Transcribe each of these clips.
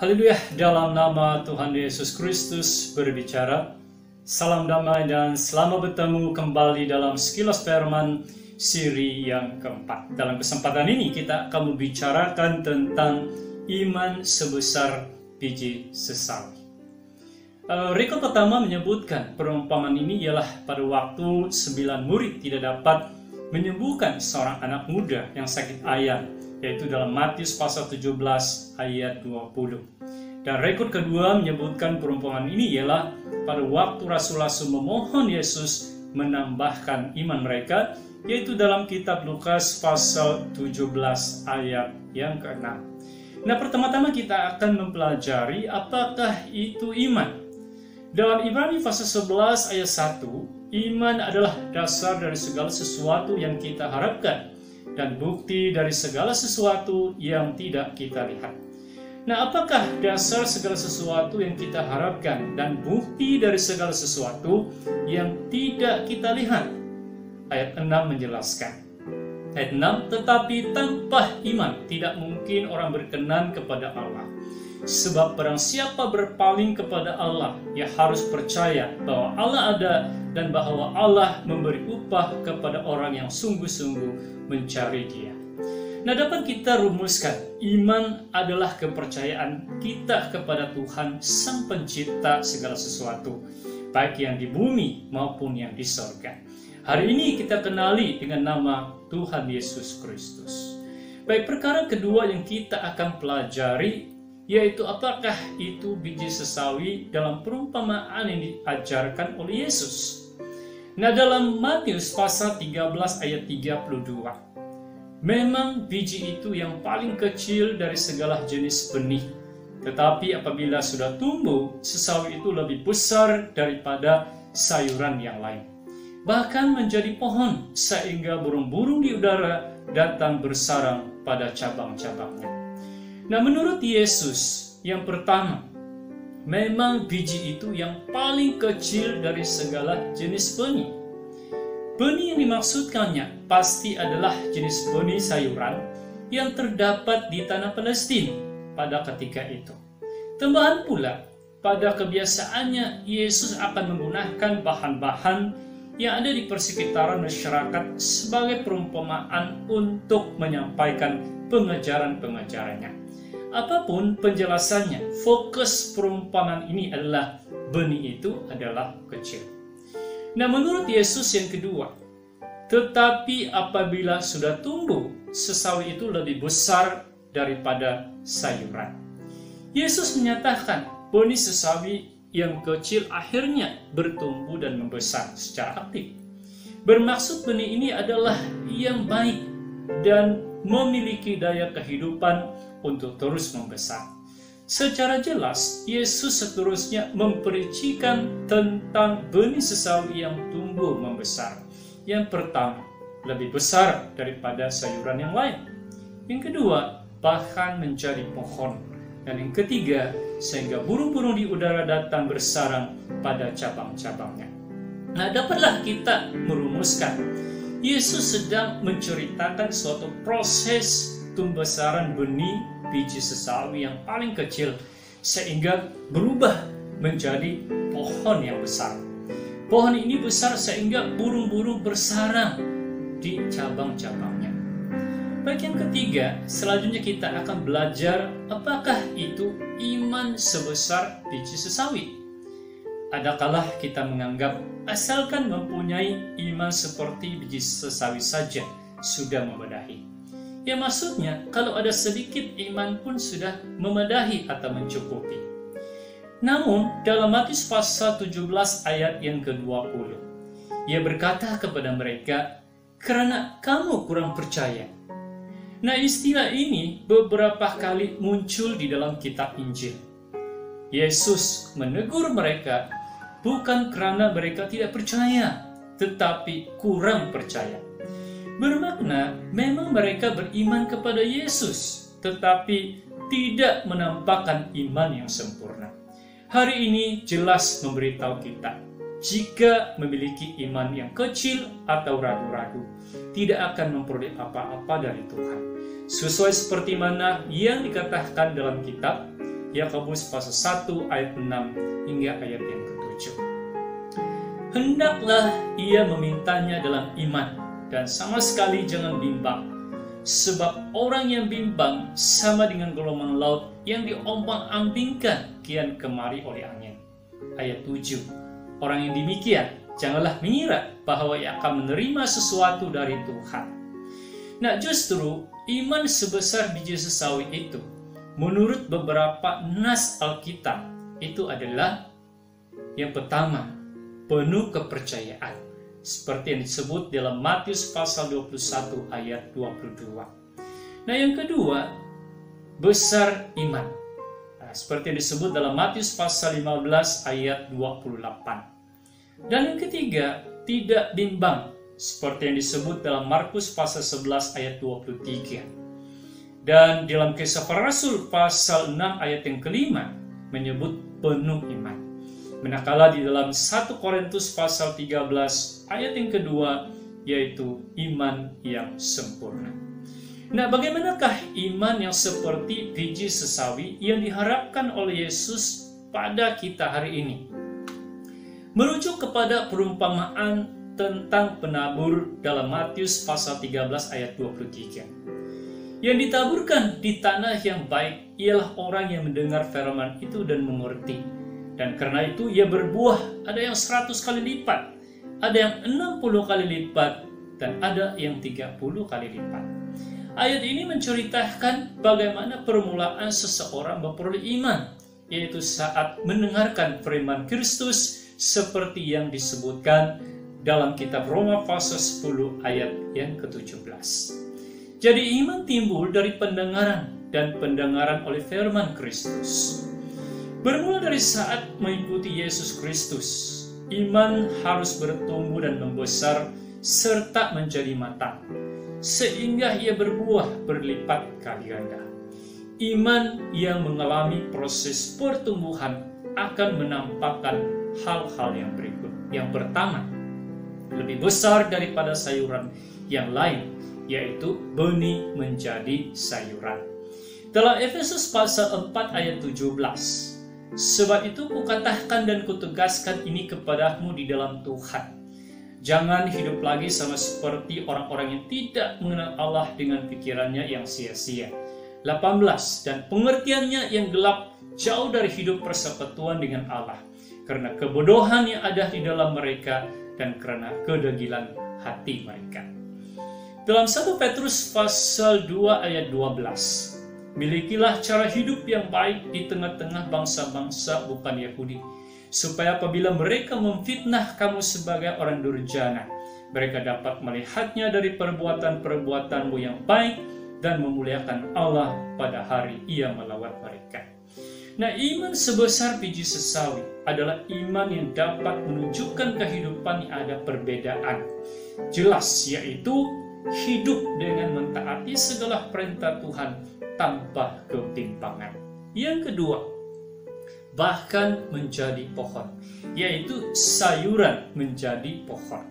Haleluya, dalam nama Tuhan Yesus Kristus berbicara. Salam damai dan selamat bertemu kembali dalam Sekilas Firman seri yang keempat. Dalam kesempatan ini kita akan membicarakan tentang iman sebesar biji sesawi. Rekor pertama menyebutkan perumpamaan ini ialah pada waktu 9 murid tidak dapat menyembuhkan seorang anak muda yang sakit ayan, yaitu dalam Matius pasal 17 ayat 20. Dan rekor kedua menyebutkan perumpamaan ini ialah pada waktu rasul-rasul memohon Yesus menambahkan iman mereka, yaitu dalam kitab Lukas pasal 17 ayat yang ke-6. Nah, pertama-tama kita akan mempelajari apakah itu iman. Dalam Ibrani pasal 11 ayat 1, iman adalah dasar dari segala sesuatu yang kita harapkan dan bukti dari segala sesuatu yang tidak kita lihat. Nah, apakah dasar segala sesuatu yang kita harapkan dan bukti dari segala sesuatu yang tidak kita lihat? Ayat 6 menjelaskan. Ayat 6, tetapi tanpa iman tidak mungkin orang berkenan kepada Allah. Sebab barang siapa berpaling kepada Allah, ia harus percaya bahwa Allah ada dan bahwa Allah memberi upah kepada orang yang sungguh-sungguh mencari Dia. Nah, dapat kita rumuskan, iman adalah kepercayaan kita kepada Tuhan Sang Pencipta segala sesuatu, baik yang di bumi maupun yang di sorga. Hari ini kita kenali dengan nama Tuhan Yesus Kristus. Baik, perkara kedua yang kita akan pelajari, yaitu apakah itu biji sesawi dalam perumpamaan yang diajarkan oleh Yesus. Nah, dalam Matius pasal 13 ayat 32, memang biji itu yang paling kecil dari segala jenis benih. Tetapi apabila sudah tumbuh, sesawi itu lebih besar daripada sayuran yang lain. Bahkan menjadi pohon, sehingga burung-burung di udara datang bersarang pada cabang-cabangnya. Nah, menurut Yesus, yang pertama, memang biji itu yang paling kecil dari segala jenis benih. Benih yang dimaksudkannya pasti adalah jenis benih sayuran yang terdapat di tanah Palestina pada ketika itu. Tambahan pula, pada kebiasaannya Yesus akan menggunakan bahan-bahan yang ada di persekitaran masyarakat sebagai perumpamaan untuk menyampaikan pengajaran-pengajarannya. Apapun penjelasannya, fokus perumpamaan ini adalah benih itu adalah kecil. Nah, menurut Yesus yang kedua, tetapi apabila sudah tumbuh, sesawi itu lebih besar daripada sayuran. Yesus menyatakan benih sesawi yang kecil akhirnya bertumbuh dan membesar secara aktif. Bermaksud benih ini adalah yang baik dan memiliki daya kehidupan untuk terus membesar. Secara jelas, Yesus seterusnya mempericikan tentang benih sesawi yang tumbuh membesar. Yang pertama, lebih besar daripada sayuran yang lain. Yang kedua, bahkan menjadi pohon. Dan yang ketiga, sehingga burung-burung di udara datang bersarang pada cabang-cabangnya. Nah, dapatlah kita merumuskan, Yesus sedang menceritakan suatu proses pembesaran benih biji sesawi yang paling kecil sehingga berubah menjadi pohon yang besar. Pohon ini besar sehingga burung-burung bersarang di cabang-cabangnya. Baik, yang ketiga, selanjutnya kita akan belajar apakah itu iman sebesar biji sesawi. Adakala kita menganggap asalkan mempunyai iman seperti biji sesawi saja sudah memadai. Ya, maksudnya kalau ada sedikit iman pun sudah memadai atau mencukupi. Namun dalam Matius pasal 17 ayat yang ke-20, Ia berkata kepada mereka, karena kamu kurang percaya. Nah, istilah ini beberapa kali muncul di dalam kitab Injil. Yesus menegur mereka bukan karena mereka tidak percaya, tetapi kurang percaya. Bermakna memang mereka beriman kepada Yesus, tetapi tidak menampakkan iman yang sempurna. Hari ini jelas memberitahu kita, jika memiliki iman yang kecil atau ragu-ragu, tidak akan memperoleh apa-apa dari Tuhan. Sesuai seperti mana yang dikatakan dalam kitab, Yakobus pasal 1 ayat 6 hingga ayat yang ke-7. Hendaklah ia memintanya dalam iman, dan sama sekali jangan bimbang. Sebab orang yang bimbang sama dengan gelombang laut yang diombang-ambingkan kian kemari oleh angin. Ayat 7. Orang yang demikian janganlah mengira bahwa ia akan menerima sesuatu dari Tuhan. Nah, justru iman sebesar biji sesawi itu, menurut beberapa nas Alkitab, itu adalah yang pertama, penuh kepercayaan, seperti yang disebut dalam Matius pasal 21 ayat 22. Nah, yang kedua, besar iman, seperti yang disebut dalam Matius pasal 15 ayat 28. Dan yang ketiga, tidak bimbang, seperti yang disebut dalam Markus pasal 11 ayat 23. Dan dalam Kisah Para Rasul pasal 6 ayat yang kelima menyebut penuh iman. Manakala di dalam 1 Korintus pasal 13 ayat yang kedua yaitu iman yang sempurna. Nah, bagaimanakah iman yang seperti biji sesawi yang diharapkan oleh Yesus pada kita hari ini? Merujuk kepada perumpamaan tentang penabur dalam Matius pasal 13 ayat 23. Yang ditaburkan di tanah yang baik ialah orang yang mendengar firman itu dan mengerti. Dan karena itu ia berbuah, ada yang 100 kali lipat, ada yang 60 kali lipat, dan ada yang 30 kali lipat. Ayat ini menceritakan bagaimana permulaan seseorang memperoleh iman, yaitu saat mendengarkan firman Kristus seperti yang disebutkan dalam kitab Roma pasal 10 ayat yang ke-17. Jadi iman timbul dari pendengaran dan pendengaran oleh firman Kristus. Bermula dari saat mengikuti Yesus Kristus, iman harus bertumbuh dan membesar serta menjadi matang, sehingga ia berbuah berlipat kali ganda. Iman yang mengalami proses pertumbuhan akan menampakkan hal-hal yang berikut. Yang pertama, lebih besar daripada sayuran yang lain, yaitu benih menjadi sayuran. Dalam Efesus pasal 4 ayat 17, sebab itu kukatakan dan kutegaskan ini kepadamu di dalam Tuhan. Jangan hidup lagi sama seperti orang-orang yang tidak mengenal Allah dengan pikirannya yang sia-sia. 18, dan pengertiannya yang gelap jauh dari hidup persekutuan dengan Allah, karena kebodohan yang ada di dalam mereka dan karena kedegilan hati mereka. Dalam 1 Petrus pasal 2 ayat 12, milikilah cara hidup yang baik di tengah-tengah bangsa-bangsa bukan Yahudi, supaya apabila mereka memfitnah kamu sebagai orang durjana, mereka dapat melihatnya dari perbuatan-perbuatanmu yang baik dan memuliakan Allah pada hari ia melawan mereka. Nah, iman sebesar biji sesawi adalah iman yang dapat menunjukkan kehidupan yang ada perbedaan jelas, yaitu hidup dengan mentaati segala perintah Tuhan tanpa ketimpangan. Yang kedua, bahkan menjadi pohon, yaitu sayuran menjadi pohon.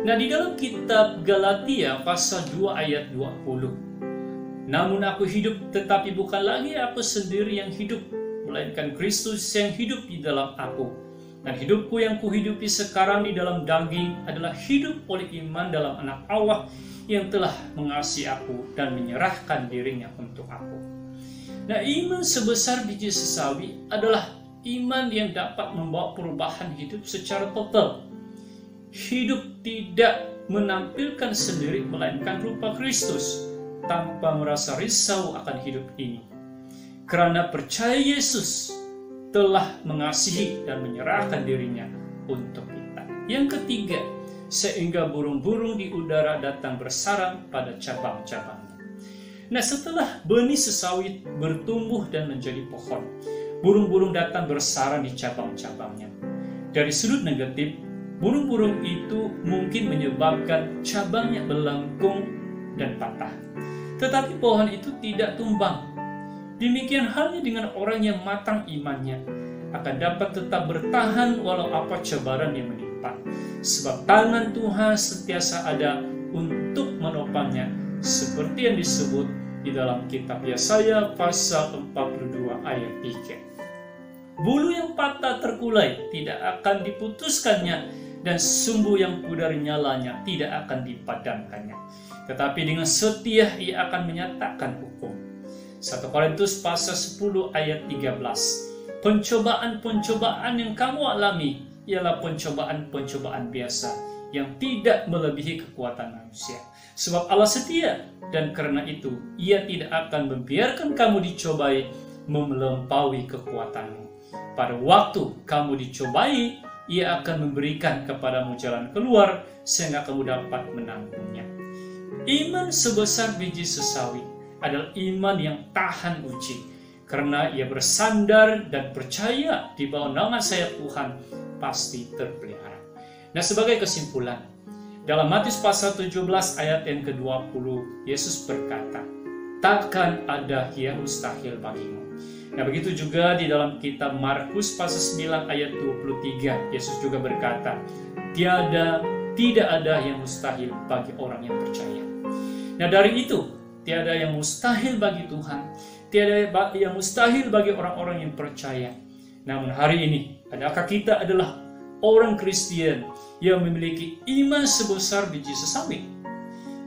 Nah, di dalam kitab Galatia pasal 2 ayat 20, namun aku hidup, tetapi bukan lagi aku sendiri yang hidup, melainkan Kristus yang hidup di dalam aku. Dan hidupku yang kuhidupi sekarang di dalam daging adalah hidup oleh iman dalam Anak Allah yang telah mengasihi aku dan menyerahkan dirinya untuk aku. Nah, iman sebesar biji sesawi adalah iman yang dapat membawa perubahan hidup secara total. Hidup tidak menampilkan sendiri melainkan rupa Kristus tanpa merasa risau akan hidup ini. Karena percaya Yesus telah mengasihi dan menyerahkan dirinya untuk kita. Yang ketiga, sehingga burung-burung di udara datang bersarang pada cabang-cabangnya. Nah, setelah benih sesawi bertumbuh dan menjadi pohon, burung-burung datang bersarang di cabang-cabangnya. Dari sudut negatif, burung-burung itu mungkin menyebabkan cabangnya melengkung dan patah. Tetapi pohon itu tidak tumbang. Demikian halnya dengan orang yang matang imannya, akan dapat tetap bertahan walau apa cabaran yang menimpa. Sebab tangan Tuhan sentiasa ada untuk menopangnya, seperti yang disebut di dalam kitab Yesaya pasal 42 ayat 3. Bulu yang patah terkulai tidak akan diputuskannya, dan sumbu yang pudar nyalanya tidak akan dipadamkannya. Tetapi dengan setia ia akan menyatakan hukum. 1 Korintus pasal 10 ayat 13. Pencobaan-pencobaan yang kamu alami ialah pencobaan-pencobaan biasa yang tidak melebihi kekuatan manusia. Sebab Allah setia, dan karena itu ia tidak akan membiarkan kamu dicobai melampaui kekuatanmu. Pada waktu kamu dicobai, ia akan memberikan kepadamu jalan keluar sehingga kamu dapat menanggungnya. Iman sebesar biji sesawi adalah iman yang tahan uji, karena ia bersandar dan percaya di bawah nama sayap Tuhan pasti terpelihara. Nah, sebagai kesimpulan, dalam Matius pasal 17 ayat yang ke-20, Yesus berkata, takkan ada yang mustahil bagimu. Nah, begitu juga di dalam kitab Markus pasal 9 ayat 23, Yesus juga berkata, tidak ada yang mustahil bagi orang yang percaya. Nah, dari itu, tiada yang mustahil bagi Tuhan, tiada yang mustahil bagi orang-orang yang percaya. Namun hari ini, adakah kita adalah orang Kristen yang memiliki iman sebesar biji sesawi?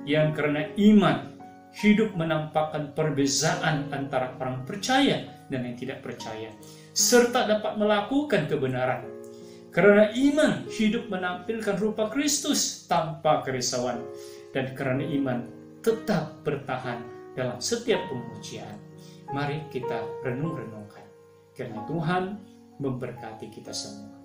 Yang karena iman, hidup menampakkan perbezaan antara orang percaya dan yang tidak percaya, serta dapat melakukan kebenaran. Karena iman, hidup menampilkan rupa Kristus tanpa kerisauan, dan karena iman, tetap bertahan dalam setiap pengujian. Mari kita renung-renungkan, karena Tuhan memberkati kita semua.